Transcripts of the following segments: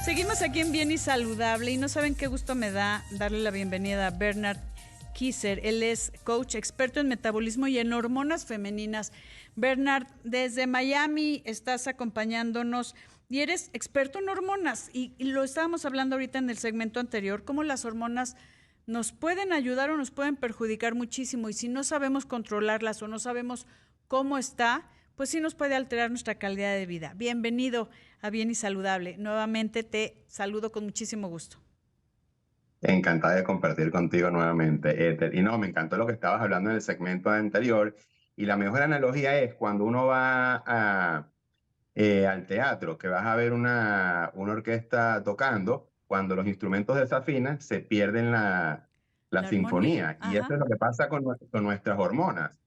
Seguimos aquí en Bien y Saludable y no saben qué gusto me da darle la bienvenida a Bernard Kieser. Él es coach experto en metabolismo y en hormonas femeninas. Bernard, desde Miami estás acompañándonos y eres experto en hormonas y lo estábamos hablando ahorita en el segmento anterior, cómo las hormonas nos pueden ayudar o nos pueden perjudicar muchísimo y si no sabemos controlarlas o no sabemos cómo está, pues sí nos puede alterar nuestra calidad de vida. Bienvenido a Bien y Saludable. Nuevamente te saludo con muchísimo gusto. Encantada de compartir contigo nuevamente, Ethel. Y no, me encantó lo que estabas hablando en el segmento anterior. Y la mejor analogía es cuando uno va al teatro, que vas a ver una orquesta tocando, cuando los instrumentos desafinan, se pierden la La armonía. sinfonía. Y eso Ajá. es lo que pasa con nuestras hormonas,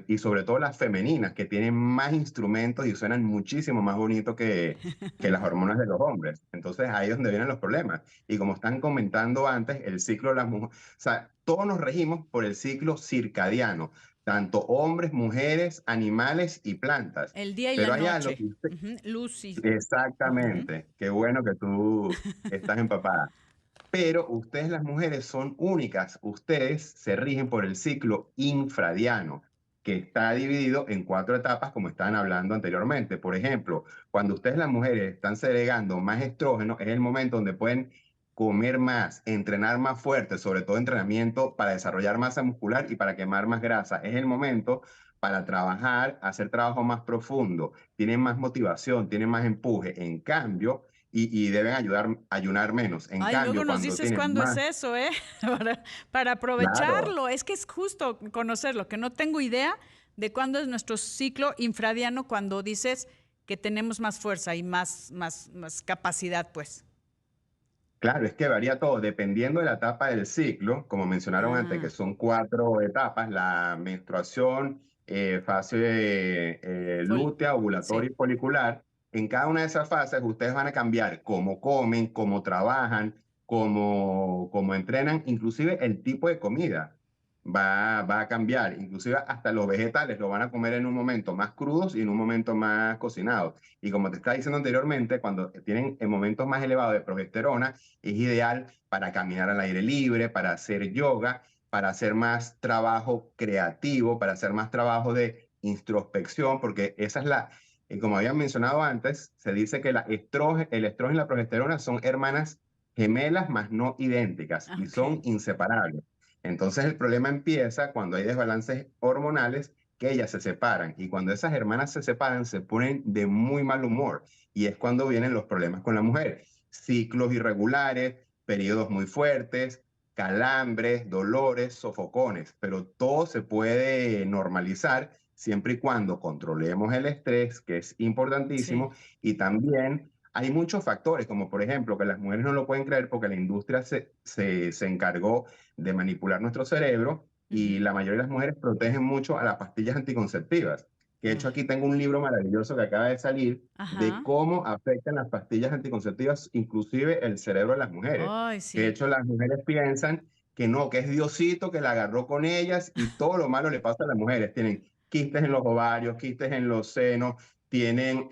y sobre todo las femeninas, que tienen más instrumentos y suenan muchísimo más bonito que las hormonas de los hombres. Entonces ahí es donde vienen los problemas. Y como están comentando antes, el ciclo de las mujeres, o sea, todos nos regimos por el ciclo circadiano, tanto hombres, mujeres, animales y plantas. El día y la Pero hay algo noche. que usted, Ujú. Lucy. Ujú. exactamente, qué bueno que tú estás empapada. Pero ustedes las mujeres son únicas, ustedes se rigen por el ciclo infradiano, que está dividido en 4 etapas, como estaban hablando anteriormente. Por ejemplo, cuando ustedes las mujeres están segregando más estrógeno, es el momento donde pueden comer más, entrenar más fuerte, sobre todo entrenamiento para desarrollar masa muscular y para quemar más grasa. Es el momento para trabajar, hacer trabajo más profundo, tienen más motivación, tienen más empuje. En cambio, y deben ayunar menos. En Ay, luego cambio, nos cuando dices tienen cuándo es más, eso, ¿eh? Para claro, aprovecharlo. Es que es justo conocerlo, que no tengo idea de cuándo es nuestro ciclo infradiano cuando dices que tenemos más fuerza y más capacidad, pues. claro, es que varía todo dependiendo de la etapa del ciclo, como mencionaron antes, que Ah, son 4 etapas: la menstruación, fase lútea, sí. ovulatoria y folicular. En cada una de esas fases ustedes van a cambiar cómo comen, cómo trabajan, cómo entrenan, inclusive el tipo de comida va a cambiar, inclusive hasta los vegetales lo van a comer en un momento más crudos y en un momento más cocinados. Y como te estaba diciendo anteriormente, cuando tienen en momentos más elevados de progesterona, es ideal para caminar al aire libre, para hacer yoga, para hacer más trabajo creativo, para hacer más trabajo de introspección, porque esa es como habían mencionado antes, se dice que el estrógeno y la progesterona son hermanas gemelas, más no idénticas, y Ok. son inseparables. Entonces el problema empieza cuando hay desbalances hormonales, que ellas se separan, y cuando esas hermanas se separan se ponen de muy mal humor, y es cuando vienen los problemas con la mujer: ciclos irregulares, periodos muy fuertes, calambres, dolores, sofocones. Pero todo se puede normalizar siempre y cuando controlemos el estrés, que es Sí. importantísimo. Y también hay muchos factores, como por ejemplo que las mujeres no lo pueden creer porque la industria se encargó de manipular nuestro cerebro, y Ujú. la mayoría de las mujeres protegen mucho a las pastillas anticonceptivas. Que de hecho Ay. aquí tengo un libro maravilloso que acaba de salir de Ajá. cómo afectan las pastillas anticonceptivas, inclusive el cerebro de las mujeres. Ay, Que de sí. hecho las mujeres piensan que no, que es Diosito que la agarró con ellas, y todo lo malo le pasa a las mujeres. Tienen quistes en los ovarios, quistes en los senos, tienen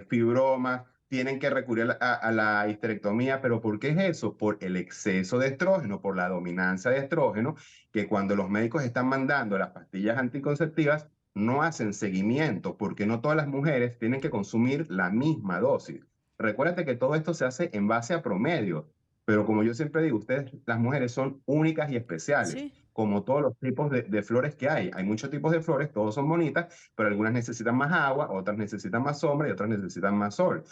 fibromas, tienen que recurrir a la histerectomía. ¿Pero por qué es eso? Por el exceso de estrógeno, por la dominancia de estrógeno, que cuando los médicos están mandando las pastillas anticonceptivas, no hacen seguimiento, porque no todas las mujeres tienen que consumir la misma dosis. Recuérdate que todo esto se hace en base a promedio, pero como yo siempre digo, ustedes, las mujeres, son únicas y especiales, Sí. como todos los tipos de flores que hay. Hay muchos tipos de flores, todos son bonitas, pero algunas necesitan más agua, otras necesitan más sombra y otras necesitan más sol.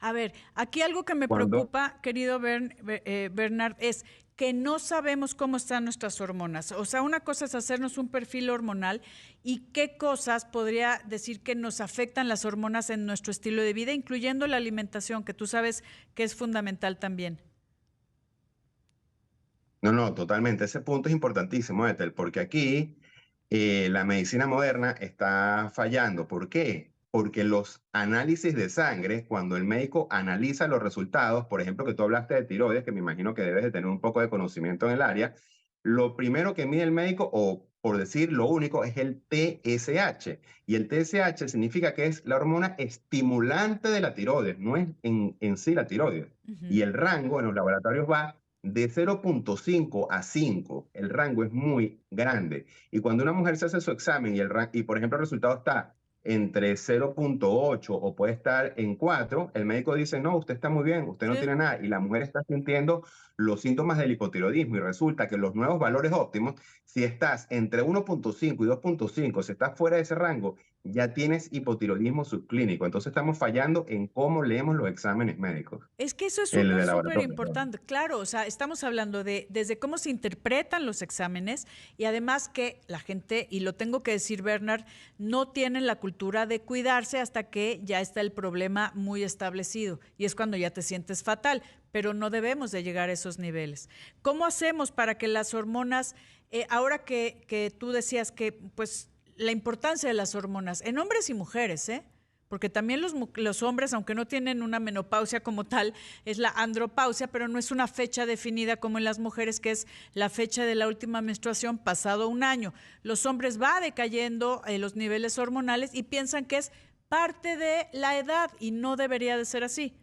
A ver, aquí algo que me Cuando preocupa, querido Bernard, es que no sabemos cómo están nuestras hormonas. O sea, una cosa es hacernos un perfil hormonal y qué cosas podría decir que nos afectan las hormonas en nuestro estilo de vida, incluyendo la alimentación, que tú sabes que es fundamental también. No, no, totalmente. Ese punto es importantísimo, Ethel, porque aquí la medicina moderna está fallando. ¿Por qué? Porque los análisis de sangre, cuando el médico analiza los resultados, por ejemplo, que tú hablaste de tiroides, que me imagino que debes de tener un poco de conocimiento en el área, lo primero que mide el médico, o por decir lo único, es el TSH. Y el TSH significa que es la hormona estimulante de la tiroides, no es en sí la tiroides. Ujú. Y el rango en los laboratorios va de 0,5 a 5. El rango es muy grande. Y cuando una mujer se hace su examen y por ejemplo, el resultado está entre 0,8 o puede estar en 4, el médico dice, no, usted está muy bien, usted no Sí. tiene nada. Y la mujer está sintiendo los síntomas del hipotiroidismo y resulta que los nuevos valores óptimos, si estás entre 1,5 y 2,5, si estás fuera de ese rango, ya tienes hipotiroidismo subclínico. Entonces estamos fallando en cómo leemos los exámenes médicos, Es que eso es el súper, de súper laboratorio. importante. Claro, o sea, estamos hablando de desde cómo se interpretan los exámenes y además que la gente, y lo tengo que decir, Bernard, no tienen la cultura de cuidarse hasta que ya está el problema muy establecido y es cuando ya te sientes fatal, pero no debemos de llegar a esos niveles. ¿Cómo hacemos para que las hormonas, ahora que tú decías que, pues, la importancia de las hormonas en hombres y mujeres, ¿eh? Porque también los hombres, aunque no tienen una menopausia como tal, es la andropausia, pero no es una fecha definida como en las mujeres, que es la fecha de la última menstruación pasado un año. Los hombres va decayendo los niveles hormonales y piensan que es parte de la edad y no debería de ser así.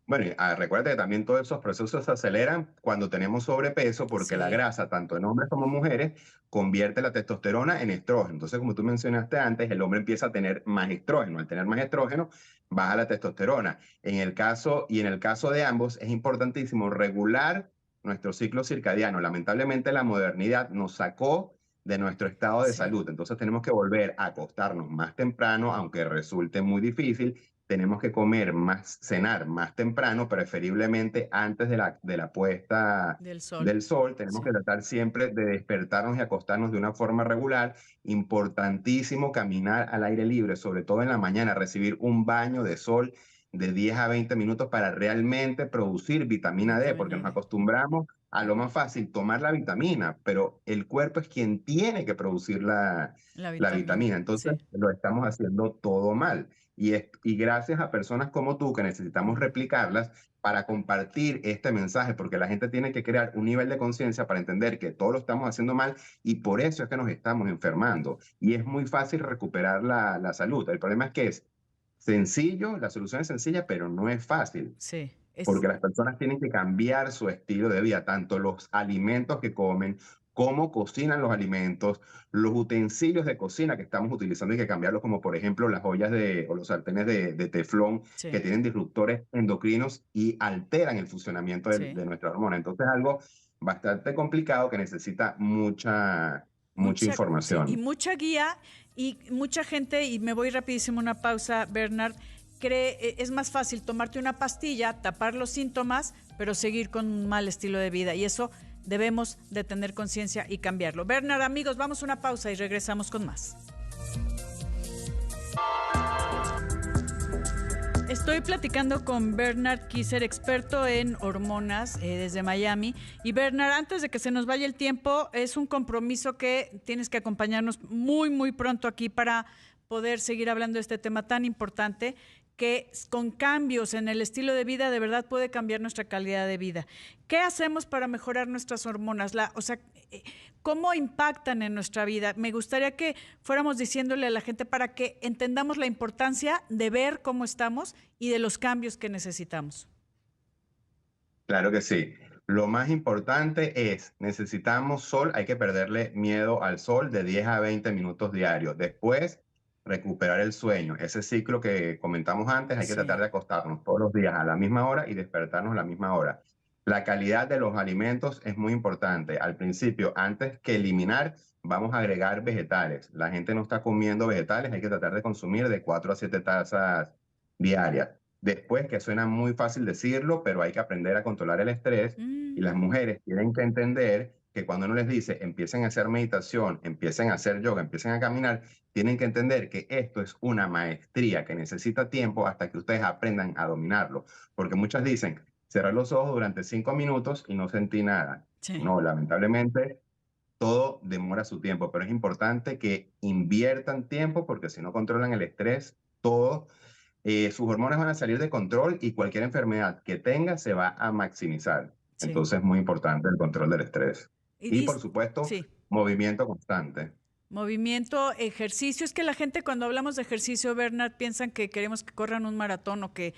Bueno, recuerda que también todos esos procesos se aceleran cuando tenemos sobrepeso porque la Sí, grasa, tanto en hombres como mujeres, convierte la testosterona en estrógeno. Entonces, como tú mencionaste antes, el hombre empieza a tener más estrógeno. Al tener más estrógeno, baja la testosterona. En el caso de ambos, es importantísimo regular nuestro ciclo circadiano. Lamentablemente, la modernidad nos sacó de nuestro estado de sí, salud. Entonces, tenemos que volver a acostarnos más temprano, aunque resulte muy difícil. Tenemos que comer más, cenar más temprano, preferiblemente antes de la puesta del sol. del sol. Tenemos Sí, que tratar siempre de despertarnos y acostarnos de una forma regular. Importantísimo caminar al aire libre, sobre todo en la mañana, recibir un baño de sol de 10 a 20 minutos para realmente producir vitamina D, porque vitamina nos D. acostumbramos a lo más fácil, tomar la vitamina, pero el cuerpo es quien tiene que producir La la vitamina, vitamina. Entonces, sí. lo estamos haciendo todo mal. Y gracias a personas como tú que necesitamos Ujú. replicarlas para compartir este mensaje, porque la gente tiene que crear un nivel de conciencia para entender que todo lo estamos haciendo mal y por eso es que nos estamos enfermando. Y es muy fácil recuperar la salud. El problema es que es sencillo, la solución es sencilla, pero no es fácil Sí, es porque las personas tienen que cambiar su estilo de vida, tanto los alimentos que comen, cómo cocinan los alimentos, los utensilios de cocina que estamos utilizando hay que cambiarlos, como por ejemplo las ollas o los sartenes de teflón sí, que tienen disruptores endocrinos y alteran el funcionamiento sí. de nuestra hormona. Entonces, algo bastante complicado que necesita mucha Mucha, sí, y información. mucha guía y mucha gente, y me voy rapidísimo a una pausa, Bernard, cree, es más fácil tomarte una pastilla, tapar los síntomas, pero seguir con un mal estilo de vida. Y eso debemos de tener conciencia y cambiarlo. Bernard, amigos, vamos a una pausa y regresamos con más. Estoy platicando con Bernard Kisser, experto en hormonas desde Miami. Y Bernard, antes de que se nos vaya el tiempo, es un compromiso que tienes que acompañarnos muy, muy pronto aquí para poder seguir hablando de este tema tan importante que con cambios en el estilo de vida de verdad puede cambiar nuestra calidad de vida. ¿Qué hacemos para mejorar nuestras hormonas? O sea, ¿cómo impactan en nuestra vida? Me gustaría que fuéramos diciéndole a la gente para que entendamos la importancia de ver cómo estamos y de los cambios que necesitamos. Claro que sí. Lo más importante es, necesitamos sol, hay que perderle miedo al sol de 10 a 20 minutos diarios. Después, recuperar el sueño. Ese ciclo que comentamos antes, hay que tratar Sí. de acostarnos todos los días a la misma hora y despertarnos a la misma hora. La calidad de los alimentos es muy importante. Al principio, antes que eliminar, vamos a agregar vegetales. La gente no está comiendo vegetales, hay que tratar de consumir de 4 a 7 tazas diarias. Después, que suena muy fácil decirlo, pero hay que aprender a controlar el estrés y las Mm, mujeres tienen que entender que cuando uno les dice empiecen a hacer meditación, empiecen a hacer yoga, empiecen a caminar, tienen que entender que esto es una maestría que necesita tiempo hasta que ustedes aprendan a dominarlo. Porque muchas dicen, cerrar los ojos durante 5 minutos y no sentí nada. sí. No, lamentablemente todo demora su tiempo, pero es importante que inviertan tiempo porque si no controlan el estrés, todo sus hormonas van a salir de control y cualquier enfermedad que tenga se va a maximizar. Sí. Entonces es muy importante el control del estrés. Y por supuesto, sí. movimiento constante. Movimiento, ejercicio. Es que la gente cuando hablamos de ejercicio, Bernard, piensan que queremos que corran un maratón o que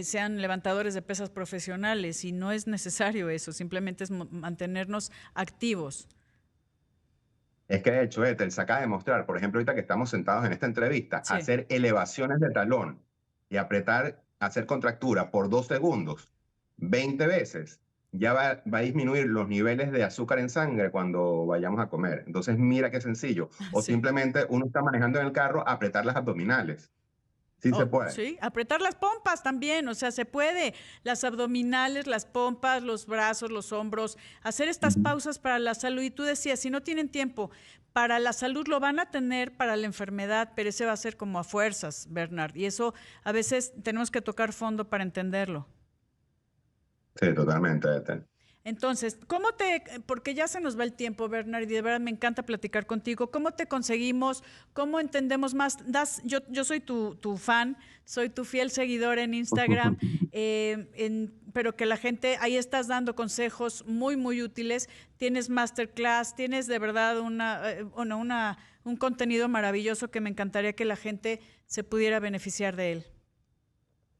sean levantadores de pesas profesionales, y no es necesario eso, simplemente es mantenernos activos. Es que de hecho, Ethel, se acaba de mostrar, por ejemplo, ahorita que estamos sentados en esta entrevista, Sí. hacer elevaciones de talón y hacer contractura por 2 segundos, 20 veces, ya va a disminuir los niveles de azúcar en sangre cuando vayamos a comer. Entonces, mira qué sencillo. O Sí. simplemente uno está manejando en el carro, apretar las abdominales. Sí se puede. Sí, apretar las pompas también, o sea, se puede. Las abdominales, las pompas, los brazos, los hombros, hacer estas pausas para la salud. Y tú decías, si no tienen tiempo para la salud, lo van a tener para la enfermedad, pero ese va a ser como a fuerzas, Bernard. Y eso a veces tenemos que tocar fondo para entenderlo. Sí, totalmente, Ethel. Entonces, porque ya se nos va el tiempo, Bernard, y de verdad me encanta platicar contigo, ¿cómo te conseguimos? ¿Cómo entendemos más? Yo soy tu fan, soy tu fiel seguidor en Instagram, pero que la gente, ahí estás dando consejos muy, muy útiles, tienes masterclass, tienes de verdad un contenido maravilloso que me encantaría que la gente se pudiera beneficiar de él.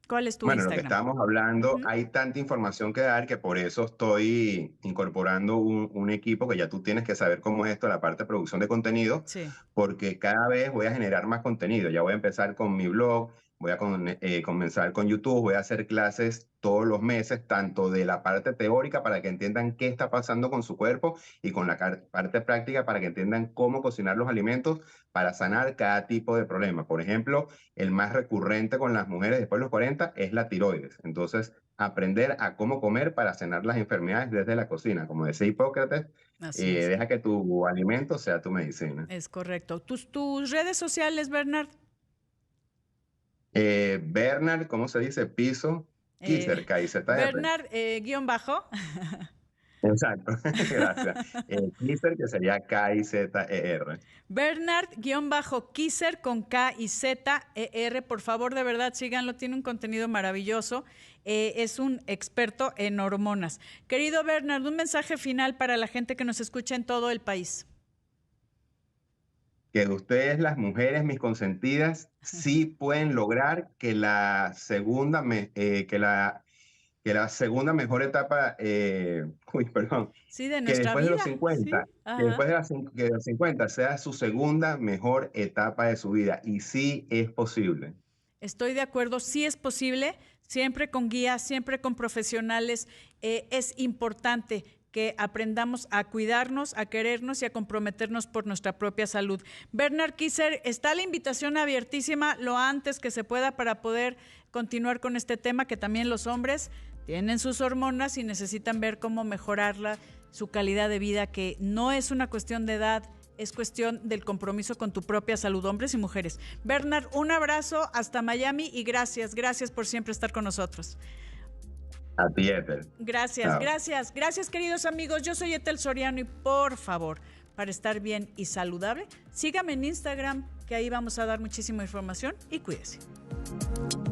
¿Cuál es tu Bueno, Instagram? lo que estábamos hablando, hay tanta información que dar que por eso estoy incorporando un equipo que ya tú tienes que saber cómo es esto, la parte de producción de contenido, Sí. porque cada vez voy a generar más contenido. Ya voy a empezar con mi blog, voy a comenzar con YouTube, voy a hacer clases todos los meses, tanto de la parte teórica para que entiendan qué está pasando con su cuerpo y con la parte práctica para que entiendan cómo cocinar los alimentos para sanar cada tipo de problema. Por ejemplo, el más recurrente con las mujeres después de los 40 es la tiroides. Entonces, aprender a cómo comer para sanar las enfermedades desde la cocina. Como decía Hipócrates, Así es. deja que tu alimento sea tu medicina. Es correcto. ¿Tus redes sociales, Bernard? Bernard, ¿cómo se dice? Piso, Kisser, KIZR. Bernard, guión bajo. Exacto, gracias. Kisser, que sería KIZER. Bernard, guión bajo, Kisser con KIZER. Por favor, de verdad, síganlo. Tiene un contenido maravilloso. Es un experto en hormonas. Querido Bernard, un mensaje final para la gente que nos escucha en todo el país. Que ustedes, las mujeres, mis consentidas, sí pueden lograr que la segunda, que la segunda mejor etapa, Sí, de que nuestra después de vida. los 50, Sí. que después de los 50 sea su segunda mejor etapa de su vida. Y sí es posible. Estoy de acuerdo, sí es posible, siempre con guía, siempre con profesionales. Es importante que aprendamos a cuidarnos, a querernos y a comprometernos por nuestra propia salud. Bernard Kisser, está la invitación abiertísima lo antes que se pueda para poder continuar con este tema, que también los hombres tienen sus hormonas y necesitan ver cómo mejorarla, su calidad de vida, que no es una cuestión de edad, es cuestión del compromiso con tu propia salud, hombres y mujeres. Bernard, un abrazo hasta Miami y gracias por siempre estar con nosotros. A ti, Ethel. Gracias, gracias queridos amigos. Yo soy Ethel Soriano y por favor, para estar bien y saludable, sígame en Instagram, que ahí vamos a dar muchísima información y cuídese.